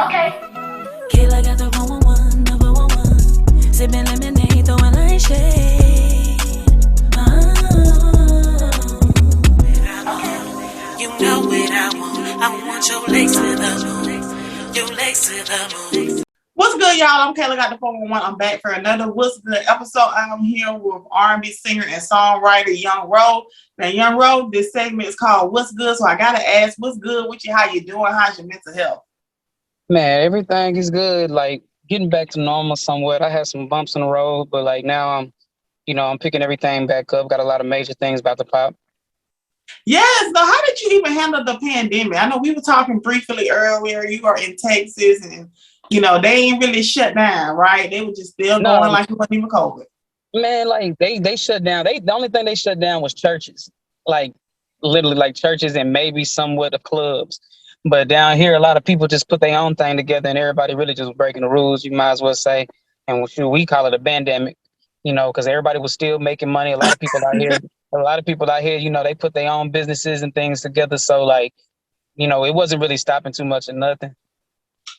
Okay. Kayla got the 111, number one. Sipping lemonade, throwing light shade. You know what I want. I want your legs to the moon. Your legs to the moon. What's good, y'all? I'm Kayla Got the 411. I'm back for another What's Good episode. I'm here with R&B singer and songwriter Young Ro. Now, Young Ro, this segment is called What's Good, so I gotta ask, what's good with you? How you doing? How's your mental health? Man, everything is good. Like getting back to normal somewhat. I had some bumps in the road, but like now I'm picking everything back up. Got a lot of major things about to pop. Yes. So how did you even handle the pandemic? I know we were talking briefly earlier. You are in Texas, and they ain't really shut down, right? They were just still going like it wasn't even COVID. Man, like they shut down. The only thing they shut down was churches. Like literally like churches and maybe somewhat of clubs. But down here, a lot of people just put their own thing together, and everybody really just breaking the rules. You might as well say, and we call it a pandemic, because everybody was still making money. A lot of people out here, they put their own businesses and things together. So like, it wasn't really stopping too much of nothing.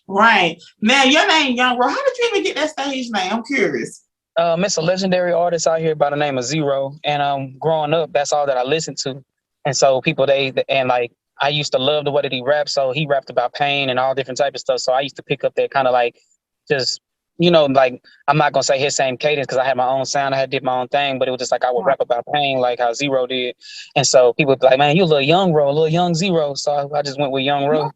Right. Now, your name, Young Ro. How did you even get that stage name? I'm curious. It's a legendary artist out here by the name of Zero, and growing up, that's all that I listened to, and so people I used to love the way that he rapped. So he rapped about pain and all different type of stuff. So I used to pick up that kind of like, just, like, I'm not going to say his same cadence because I had my own sound. I did my own thing, but it was just like I would rap about pain like how Zero did. And so people would be like, man, you a little young Ro, a little young Zero. So I just went with Young Ro.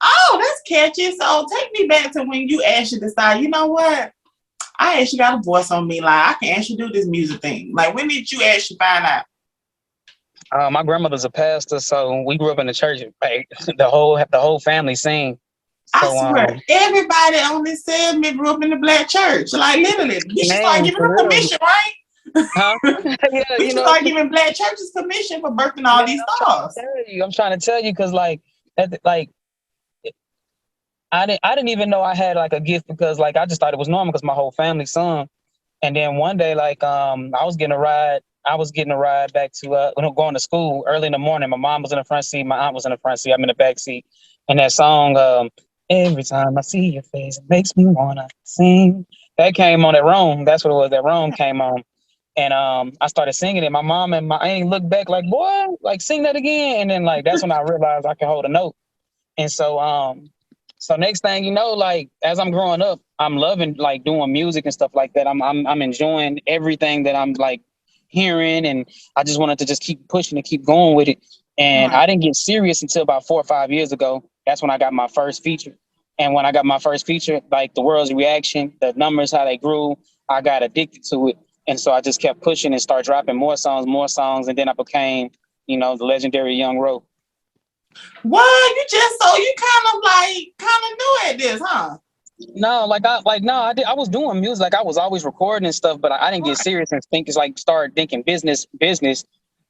Oh, that's catchy. So take me back to when you actually decided, you know what? I actually got a voice on me. Like, I can actually do this music thing. Like, when did you actually find out? My grandmother's a pastor, so we grew up in the church. Like, the whole family sing. So, I swear, everybody on this segment grew up in the black church. Like literally, you should start giving them commission, right? Huh? Yeah, we should start giving black churches commission for birthing all these stars. I'm trying to tell you because I didn't even know I had like a gift because like I just thought it was normal because my whole family sung. And then one day, like I was getting a ride back to going to school early in the morning. My mom was in the front seat, my aunt was in the front seat, I'm in the back seat. And that song, every time I see your face, it makes me wanna sing. That came on, that Rome. That's what it was. That Rome came on. And I started singing it. My mom and my aunt looked back like, boy, like sing that again. And then like that's when I realized I could hold a note. And so next thing you know, like as I'm growing up, I'm loving like doing music and stuff like that. I'm enjoying everything that I'm like hearing, and I just wanted to just keep pushing and keep going with it. And I didn't get serious until about 4 or 5 years ago. That's when I got my first feature. And when I got my first feature, like the world's reaction, the numbers, how they grew, I got addicted to it. And so I just kept pushing and started dropping more songs. And then I became, the legendary Young Ro. Well, you kind of new at this, huh? No, I was doing music. Like I was always recording and stuff, but I didn't get serious and start thinking business.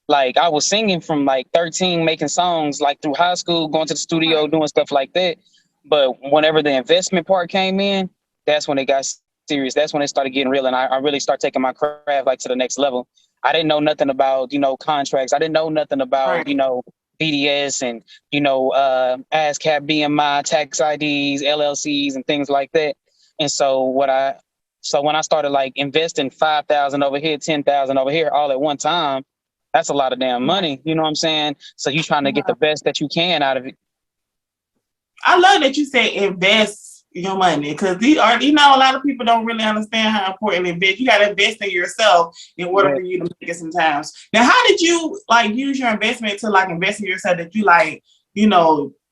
Like I was singing from like 13, making songs like through high school, going to the studio, doing stuff like that. But whenever the investment part came in, that's when it got serious. That's when it started getting real. And I really started taking my craft like to the next level. I didn't know nothing about, contracts. I didn't know nothing about, BDS and, ASCAP, BMI, tax IDs, LLCs and things like that. And so when I started like investing 5,000 over here, 10,000 over here all at one time, that's a lot of damn money. You know what I'm saying? So you're trying to get the best that you can out of it. I love that you say invest your money because a lot of people don't really understand how important invest. You got to invest in yourself in order for you to make it sometimes. Now, how did you like use your investment to like invest in yourself that you like,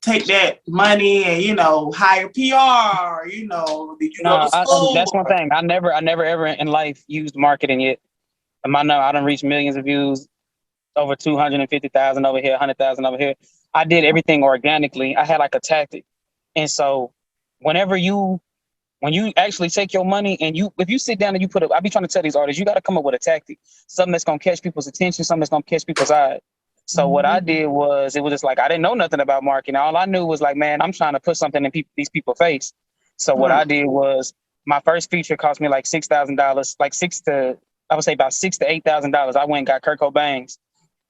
take that money and, hire PR, did you go to school? That's one thing. I never ever in life used marketing yet. I done reached millions of views, over 250,000 over here, 100,000 over here. I did everything organically. I had like a tactic. And so when you actually take your money and if you sit down and I be trying to tell these artists, you got to come up with a tactic, something that's going to catch people's attention, something that's going to catch people's eyes. So what I did was, it was just like, I didn't know nothing about marketing. All I knew was like, man, I'm trying to put something in these people's face. So what I did was, my first feature cost me like $6,000, like I would say about $6,000 to $8,000. I went and got Kurt Cobain's.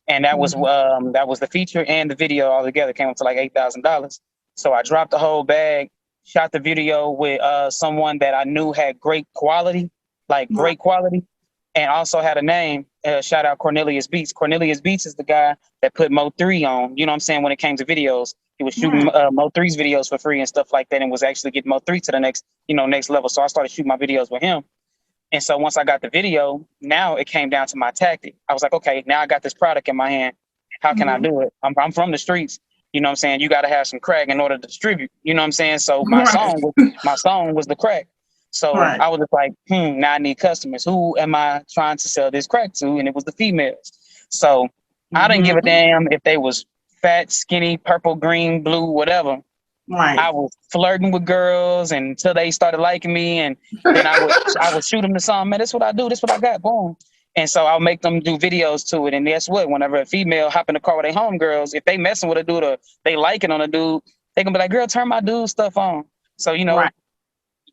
And that was the feature and the video all together came up to like $8,000. So I dropped the whole bag shot the video with someone that I knew had great quality, like great quality, and also had a name. Shout out Cornelius Beats. Cornelius Beats is the guy that put Mo3 on. You know what I'm saying? When it came to videos, he was shooting Mo3's videos for free and stuff like that, and was actually getting Mo3 to the next level. So I started shooting my videos with him. And so once I got the video, now it came down to my tactic. I was like, okay, now I got this product in my hand. How can I do it? I'm from the streets. You know what I'm saying? You got to have some crack in order to distribute. You know what I'm saying? So my song was the crack. So I was just like, now I need customers. Who am I trying to sell this crack to? And it was the females. So I didn't give a damn if they was fat, skinny, purple, green, blue, whatever. Right. I was flirting with girls until they started liking me, and then I would shoot them the song. Man, this what I do. This what I got. Boom. And so I'll make them do videos to it. And guess what? Whenever a female hop in the car with their homegirls, if they messing with a dude or they liking on a dude, they can be like, "Girl, turn my dude stuff on." So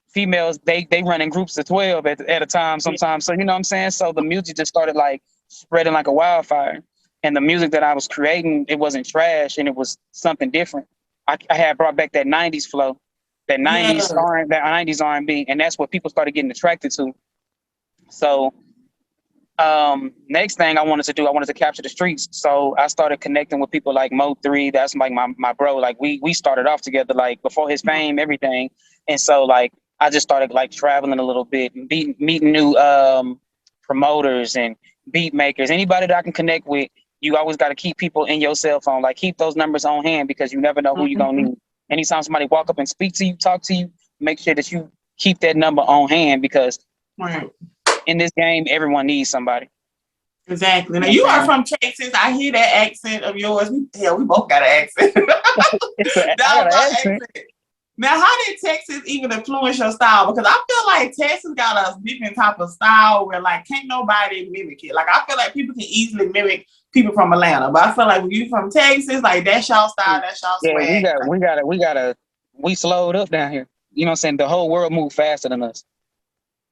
females they run in groups of 12 at a time sometimes. So you know what I'm saying. So the music just started like spreading like a wildfire. And the music that I was creating, it wasn't trash, and it was something different. I had brought back that 90s flow, that 90s R&B, and that's what people started getting attracted to. So next thing I wanted to capture the streets. So I started connecting with people like Mo3. That's like my bro. Like we started off together, like before his fame, everything. And so like I just started like traveling a little bit and meeting new promoters and beat makers, anybody that I can connect with. You always got to keep people in your cell phone, like keep those numbers on hand, because you never know who you're going to need. Anytime somebody walk up and speak to you, talk to you, make sure that you keep that number on hand, because in this game, everyone needs somebody. Exactly. Now you are from Texas. I hear that accent of yours. We both got an accent. I got an accent. Now, how did Texas even influence your style? Because I feel like Texas got a different type of style where like can't nobody mimic it. Like I feel like people can easily mimic people from Atlanta, but I feel like when you from Texas, like that's y'all style, that's y'all swag. Yeah, we slowed up down here. You know what I'm saying? The whole world moved faster than us.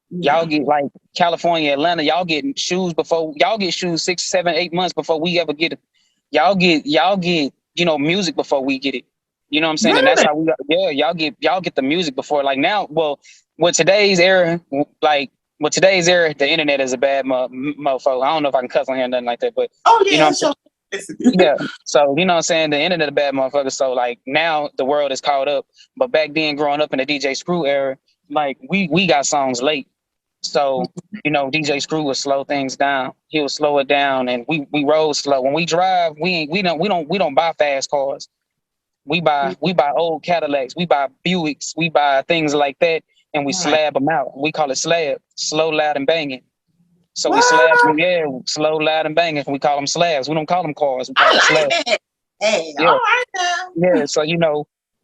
Y'all get like California, Atlanta, y'all get shoes 6, 7, 8 months before we ever get it. Y'all get, music before we get it. You know what I'm saying? Really? And that's how y'all get the music before. Like now, well, with today's era, the internet is a bad mofo. I don't know if I can cuss on here or nothing like that, but you know what I'm saying? Yeah. So you know what I'm saying? The internet a bad motherfucker. So like now the world is caught up. But back then, growing up in the DJ Screw era, like we got songs late. So, DJ Screw would slow things down. He would slow it down, and we roll slow. When we drive, we don't buy fast cars. We buy old Cadillacs, we buy Buicks, we buy things like that, and we slab them out. We call it slab, slow, loud, and banging. So we slab them, slow, loud, and banging. We call them slabs. We don't call them cars. We call them slabs. Hey, all right now. Yeah, so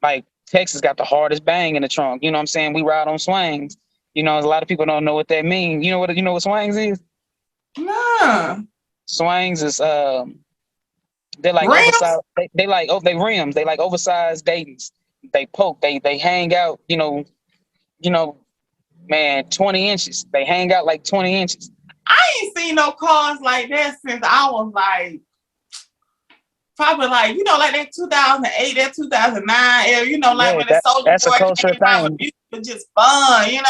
like Texas got the hardest bang in the trunk. You know what I'm saying? We ride on swings. A lot of people don't know what that means. You know what swings is? Nah. Swings is they're like rims? Oversized. They rims. They like oversized Daytons. They poke. They hang out. Man, 20 inches. They hang out like 20 inches. I ain't seen no cars like that since I was like probably like like that 2008, that 2009 era. Like when the Soldier Boy came out with music was just fun.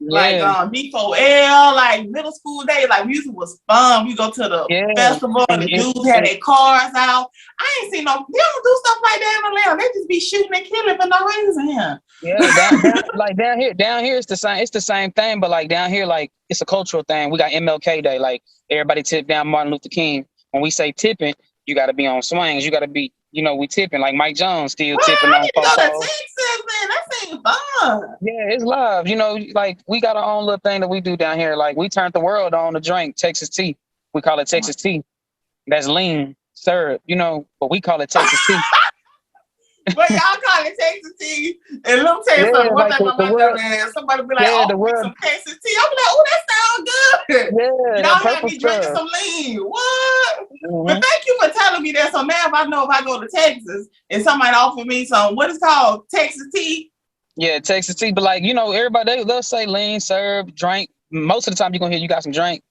Like D4L, like middle school days, like music was fun. We go to the festival and the dudes had their cars out. I ain't seen they don't do stuff like that in Atlanta. They just be shooting and killing for no reason here. Yeah, down here it's the same. It's the same thing, but like down here, like it's a cultural thing. We got MLK Day, like everybody tip down Martin Luther King. When we say tipping, you got to be on swings. You got to be, we tipping like Mike Jones still tipping on Texas, man. That seems fun. Yeah, it's live. Like we got our own little thing that we do down here. Like we turned the world on to drink Texas tea. We call it Texas tea. That's lean syrup, but we call it Texas tea. But y'all call it Texas tea. And let me tell you something. One thing about that, man, somebody be like, some Texas tea. I'm like, oh, that sounds good. Yeah, y'all have me drinking some lean. What? Mm-hmm. But thank you for telling me that. So now if I go to Texas and somebody offer me some, what is called Texas tea? Yeah, Texas tea. But like, everybody, they'll say lean, syrup, drink. Most of the time you're going to hear you got some drink.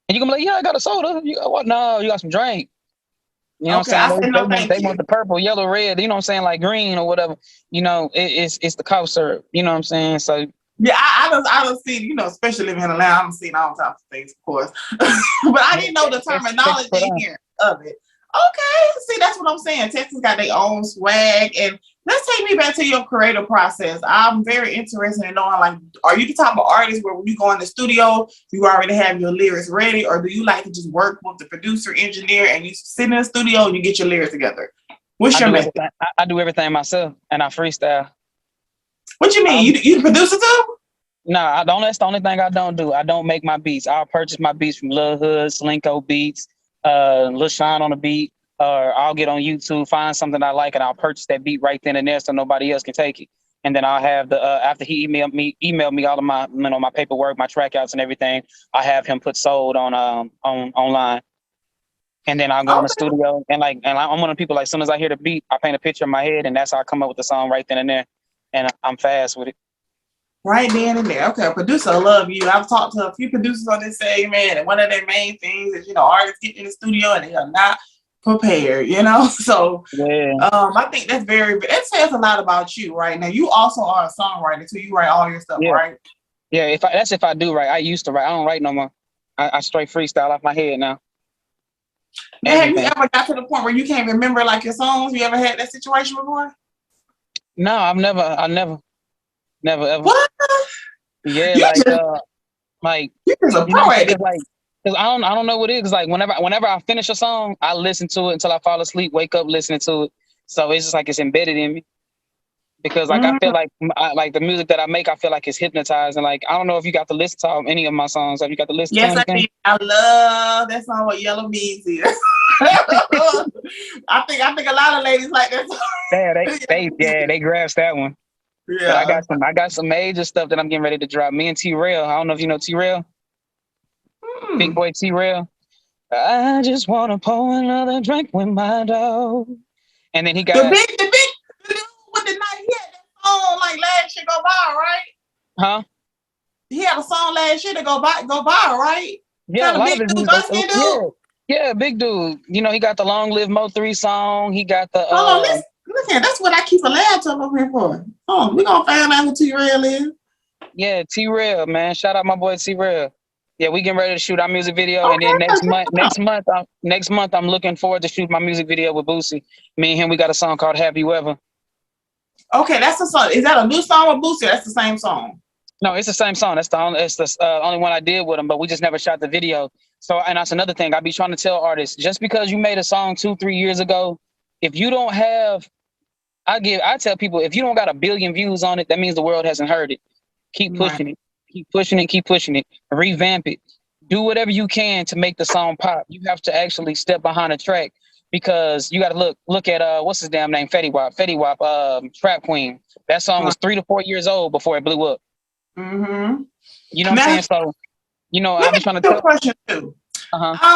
And you're going to be like, yeah, I got a soda. You got what? No, you got some drink. You know what Okay, I'm I saying? said no, They thank want you. the purple, yellow, red, you know what I'm saying, like green or whatever. You know, it's the cough syrup. You know what I'm saying? So Yeah, I don't see, you know, especially living in Atlanta, I'm seeing all types of things, of course. But I didn't know the it's put terminology on. here of it. Okay, see, that's what I'm saying. Texas got their own swag. And let's take me back to your creative process. I'm very interested in knowing, like, are you the type of artist where when you go in the studio, you already have your lyrics ready, or do you like to just work with the producer, engineer, and you sit in the studio and you get your lyrics together? What's your method? I do everything myself and I freestyle. What you mean? You the producer too? No, I don't. That's the only thing I don't do. I don't make my beats. I'll purchase my beats from Lil Hood, Slinko Beats, Lil Shine on the beat, or I'll get on YouTube, find something I like, and I'll purchase that beat right then and there, so nobody else can take it. And then I'll have the after he emailed me all of my my paperwork, my trackouts, and everything. I have him put sold on online. And then I'll go in the Okay. studio and I'm one of the people, like, as soon as I hear the beat, I paint a picture in my head, and that's how I come up with the song right then and there. And I'm fast with it. Right then and there. Okay, a producer, I love you. I've talked to a few producers on this segment, and one of their main things is, you know, artists get in the studio and they are not prepared, you know? So Yeah. I think that's that says a lot about you right now. You also are a songwriter too. You write all your stuff, Yeah. right? Yeah. If I do write. I used to write. I don't write no more. I straight freestyle off my head now. Now, have you Everything. ever got to the point where you can't remember like your songs? You ever had that situation before? No, I never ever. What? Yeah, You just you're just a you know what pro I'm saying? at it. Cause I don't know what it is. Like whenever I finish a song, I listen to it until I fall asleep, wake up listening to it. So it's just like it's embedded in me. Because like I feel like like the music that I make, I feel like it's hypnotized. And like I don't know if you got to listen to any of my songs. Have you got to listen to Yes, I anything? did. I love that song with Yellow Beans is. I think a lot of ladies like that song. Yeah, they grasped that one. Yeah. But I got some major stuff that I'm getting ready to drop. Me and T-Rail. I don't know if you know T-Rail. Big boy T-Rail. I just want to pour another drink with my dog. And then he got the big dude with the night. He had that song like last year go by, right? Huh? He had a song last year to go by, right? Yeah, Kind a of lot big of his dude, music. dark skin Yeah. dude. Yeah, big dude. You know, he got the Long Live Mo 3 song. He got the Hold on, listen, that's what I keep a laptop over here for. Oh, we're gonna find out who T-Rail is. Yeah, T-Rail, man. Shout out my boy T-Rail. Yeah, we getting ready to shoot our music video, and then Okay, next month, I'm looking forward to shoot my music video with Boosie. Me and him, we got a song called "Have You Ever." okay, that's the song. Is that a new song with Boosie? That's the same song. No, it's the same song. It's the only one I did with him, but we just never shot the video. So, and that's another thing. I be trying to tell artists, just because you made a song 2-3 years ago, if you don't have, I tell people, if you don't got 1 billion views on it, that means the world hasn't heard it. Keep pushing it. Keep pushing it. Keep pushing it. Revamp it. Do whatever you can to make the song pop. You have to actually step behind a track, because you got to look at what's his damn name, Fetty Wap, Trap Queen. That song was 3 to 4 years old before it blew up. Mm-hmm. You know what I'm saying? So, you know, Let I'll me be trying to ask you tell. a question too.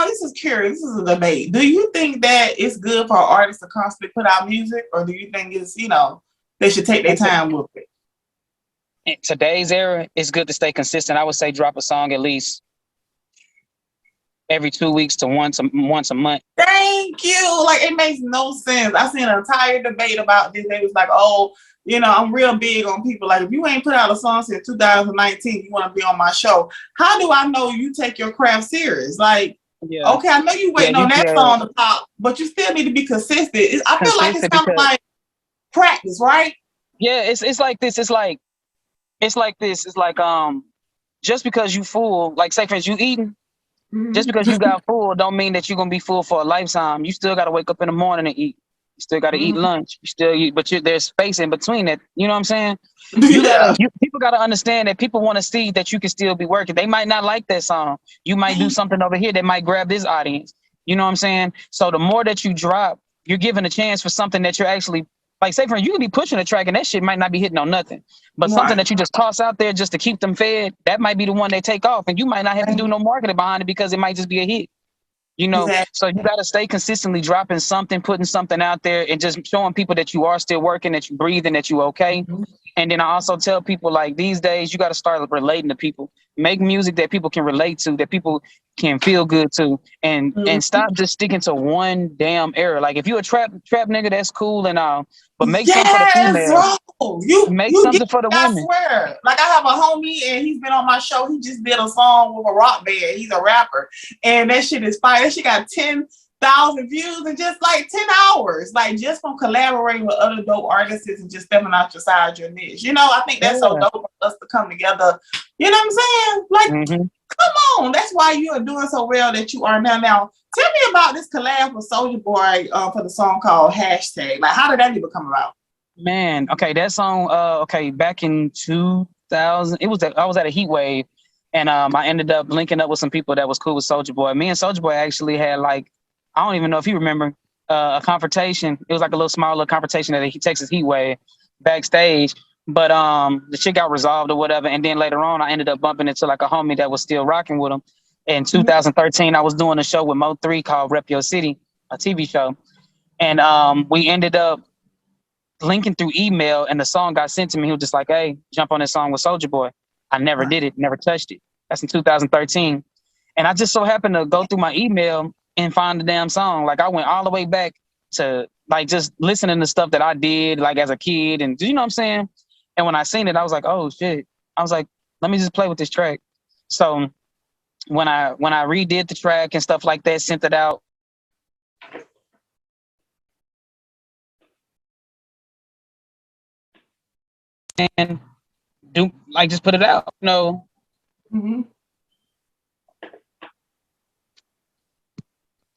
This is curious. This is a debate. Do you think that it's good for artists to constantly put out music, or do you think it's, you know, they should take their time with it? In today's era, it's good to stay consistent. I would say drop a song at least every 2 weeks to once a month. Thank you. Like, it makes no sense. I seen an entire debate about this. They was like, oh, you know, I'm real big on people. Like, if you ain't put out a song since 2019, you want to be on my show. How do I know you take your craft serious? Like, okay, I know you waiting on that song to pop, but you still need to be consistent. I feel like it's kind of like practice, right? Yeah, it's like this. It's like this. It's like just because you full, like say for instance, you eating. Just because you got full don't mean that you're gonna be full for a lifetime. You still gotta wake up in the morning and eat. You still gotta eat lunch. You still eat, but there's space in between it. You know what I'm saying? People gotta understand that people want to see that you can still be working. They might not like that song. You might do something over here that might grab this audience. You know what I'm saying? So the more that you drop, you're giving a chance for something that you're actually, like, say for instance, you can be pushing a track and that shit might not be hitting on nothing. But something that you just toss out there just to keep them fed, that might be the one they take off. And you might not have to do no marketing behind it because it might just be a hit. You know, so you got to stay consistently dropping something, putting something out there, and just showing people that you are still working, that you breathe, and that you okay. And then I also tell people, like, these days, you got to start relating to people. Make music that people can relate to, that people can feel good to, and stop just sticking to one damn era. Like if you a trap nigga, that's cool and all, but make something for the Yes, females. bro. Make You get something for the I women. swear. Like I have a homie and he's been on my show. He just did a song with a rock band. He's a rapper. And that shit is fire. That shit got 10,000 views in just like 10 hours. Like just from collaborating with other dope artists and just stepping outside your niche. You know, I think that's so dope for us to come together. You know what I'm saying? Like come on. That's why you are doing so well that you are now. Now, tell me about this collab with Soulja Boy for the song called Hashtag. Like, how did that even come about? Man, okay, that song, back in 2000, I was at a heat wave, and I ended up linking up with some people that was cool with Soulja Boy. Me and Soulja Boy actually had like, I don't even know if you remember, a confrontation. It was like a little confrontation at a Texas heat wave backstage. But the shit got resolved or whatever, and then later on, I ended up bumping into like a homie that was still rocking with him. In 2013, I was doing a show with Mo3 called Rep Your City, a TV show, and we ended up linking through email, and the song got sent to me. He was just like, "Hey, jump on this song with Soulja Boy." I never did it, never touched it. That's in 2013, and I just so happened to go through my email and find the damn song. Like I went all the way back to like just listening to stuff that I did like as a kid, and you know what I'm saying. And when I seen it, I was like, "Oh shit!" I was like, "Let me just play with this track." So when I redid the track and stuff like that, sent it out. And do like just put it out. No. Can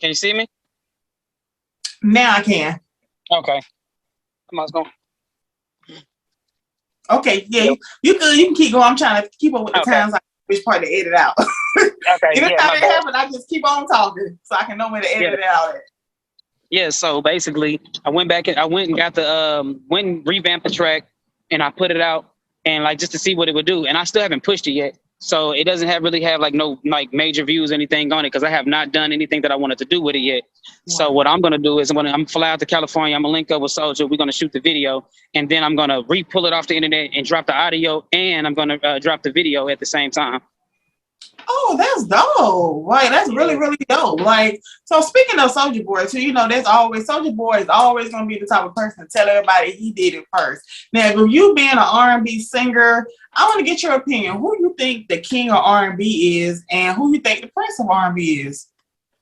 you see me? Now I can. Okay. Come on, let's go. Okay, yeah, you can keep going. I'm trying to keep up with the times. Like which part to edit out. Okay. Anytime it happens, I just keep on talking so I can know where to edit it out at. Yeah. So basically, I went back and got the went and revamped the track, and I put it out and like just to see what it would do. And I still haven't pushed it yet, so it doesn't really have like no like major views or anything on it because I have not done anything that I wanted to do with it yet. Wow. So what I'm gonna do is I'm fly out to California. I'm gonna link up with Soulja. We're gonna shoot the video, and then I'm gonna pull it off the internet and drop the audio, and I'm gonna drop the video at the same time. Oh, that's dope. Right. That's really, really dope. Like, so speaking of Soulja Boy, too, you know, Soulja Boy is always going to be the type of person to tell everybody he did it first. Now, with you being an R&B singer, I want to get your opinion. Who you think the king of R&B is, and who you think the prince of R&B is?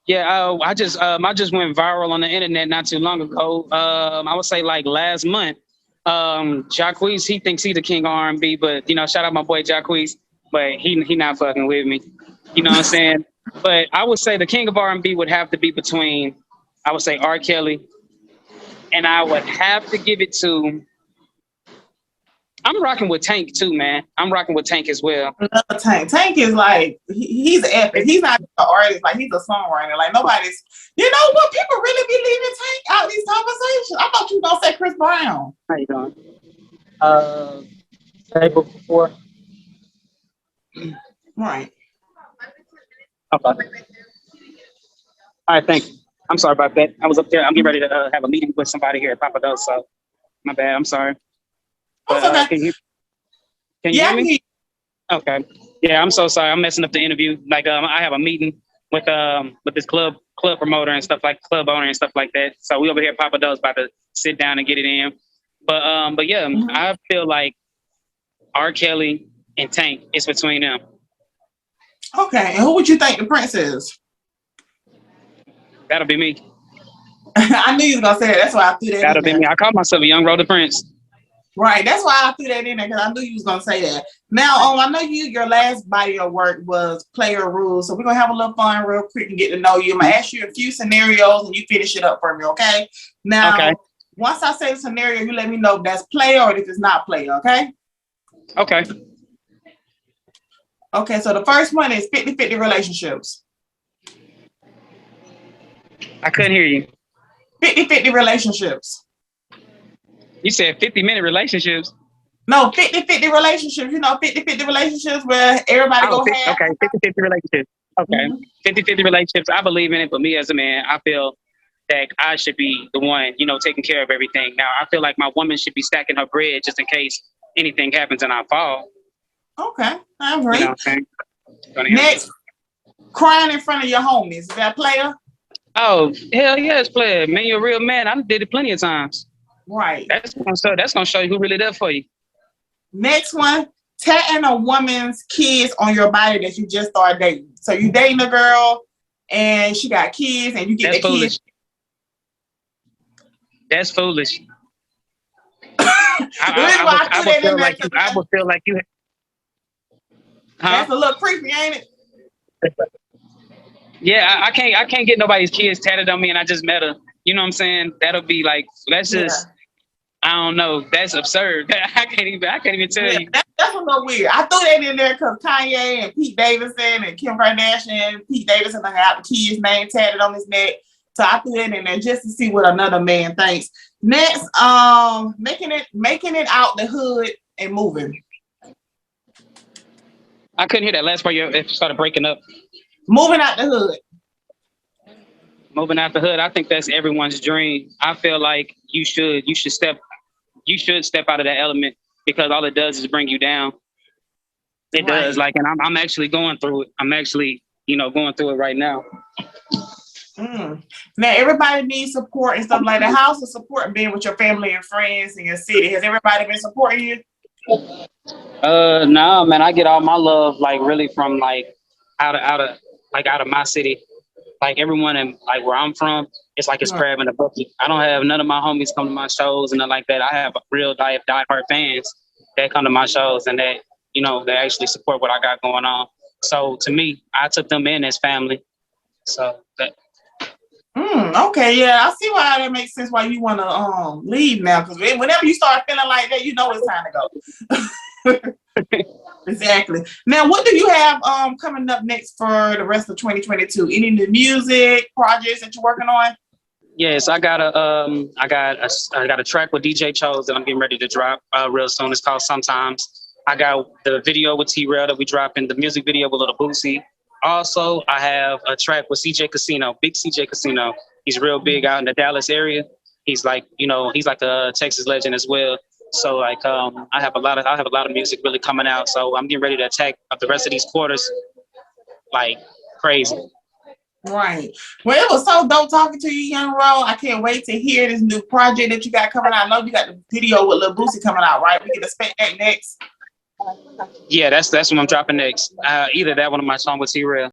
Yeah, I just went viral on the internet not too long ago. I would say like last month. Jacquees, he thinks he's the king of R&B, but you know, shout out my boy Jacquees. But he not fucking with me. You know what I'm saying? But I would say the king of R&B would have to be between, I would say R. Kelly, and I would have to give it to, I'm rocking with Tank too, man. I'm rocking with Tank as well. I love Tank. Tank is like, he's epic. He's not an artist, like he's a songwriter. Like nobody's, you know what? People really be leaving Tank out these conversations. I thought you were going to say Chris Brown. How you doing? Table before. Right. Okay. All right, thank you. I'm sorry about that. I was up there. I'm getting ready to have a meeting with somebody here at Papa Do's, so my bad. I'm sorry. But, okay. Can you hear me? Okay. Yeah, I'm so sorry. I'm messing up the interview. Like, I have a meeting with this club promoter and stuff like club owner and stuff like that. So we over here at Papa Do's about to sit down and get it in. But yeah, I feel like R. Kelly and Tank is between them. Okay, and who would you think the prince is? That'll be me. I knew you was gonna say that. That's why I threw that. That'll be me. I call myself a young Rhoda Prince. Right. That's why I threw that in there because I knew you was gonna say that. Now, I know your last body of work was Player Rules, so we're gonna have a little fun real quick and get to know you. I'm gonna ask you a few scenarios and you finish it up for me, okay? Now, once I say the scenario, you let me know if that's player or if it's not player, okay? Okay. Okay, so the first one is 50-50 relationships. I couldn't hear you. 50-50 relationships. You said 50-minute relationships? No, 50-50 relationships. You know, 50-50 relationships where everybody go half. Okay, 50-50 relationships. Okay, 50-50 relationships. I believe in it, but me as a man, I feel that I should be the one, you know, taking care of everything. Now, I feel like my woman should be stacking her bread just in case anything happens and I fall. Okay, I agree. You know what I'm saying? Next, crying in front of your homies. Is that player? Oh, hell yeah, it's player. Man, you're a real man. I did it plenty of times. Right. That's gonna show you who really there for you. Next one, tatting a woman's kids on your body that you just started dating. So you dating a girl and she got kids and you get the kids. That's foolish. I would feel like you. Huh? That's a little creepy, ain't it? Yeah, I can't get nobody's kids tatted on me, and I just met her. You know what I'm saying? That'll be like, let's just. Yeah. I don't know. That's absurd. I can't even tell you. That's a little weird. I threw that in there because Kanye and Pete Davidson and Kim Kardashian, Pete Davidson have the kid's name tatted on his neck. So I threw that in there just to see what another man thinks. Next, making it out the hood and moving. I couldn't hear that last part. It started breaking up. Moving out the hood. Moving out the hood. I think that's everyone's dream. I feel like you should step out of that element because all it does is bring you down. It does. Like, and I'm actually going through it. I'm actually, going through it right now. Now everybody needs support and stuff like that. How's the support being with your family and friends in your city? Has everybody been supporting you? No, man. I get all my love like really from like out of my city. Like everyone in like where I'm from, it's like it's crab in a bucket. I don't have none of my homies come to my shows and nothing like that. I have real diehard fans that come to my shows and that, they actually support what I got going on. So to me, I took them in as family. So that. Okay, yeah, I see why that makes sense. Why you want to leave now? Because whenever you start feeling like that, it's time to go. Exactly. Now, what do you have coming up next for the rest of 2022? Any new music projects that you're working on? Yes, I got a track with DJ Chose that I'm getting ready to drop real soon. It's called Sometimes. I got the video with T-Rail that we dropping, the music video with Little Boosie. Also, I have a track with CJ Casino, big CJ Casino. He's real big out in the Dallas area. He's like, he's like a Texas legend as well. So like, I have a lot of music really coming out. So I'm getting ready to attack the rest of these quarters like crazy. Right. Well, it was so dope talking to you, Young Ro. I can't wait to hear this new project that you got coming out. I know you got the video with Lil Boosie coming out, right? We can expect that next. Yeah, that's what I'm dropping next. Either that one or my song with T-Rail.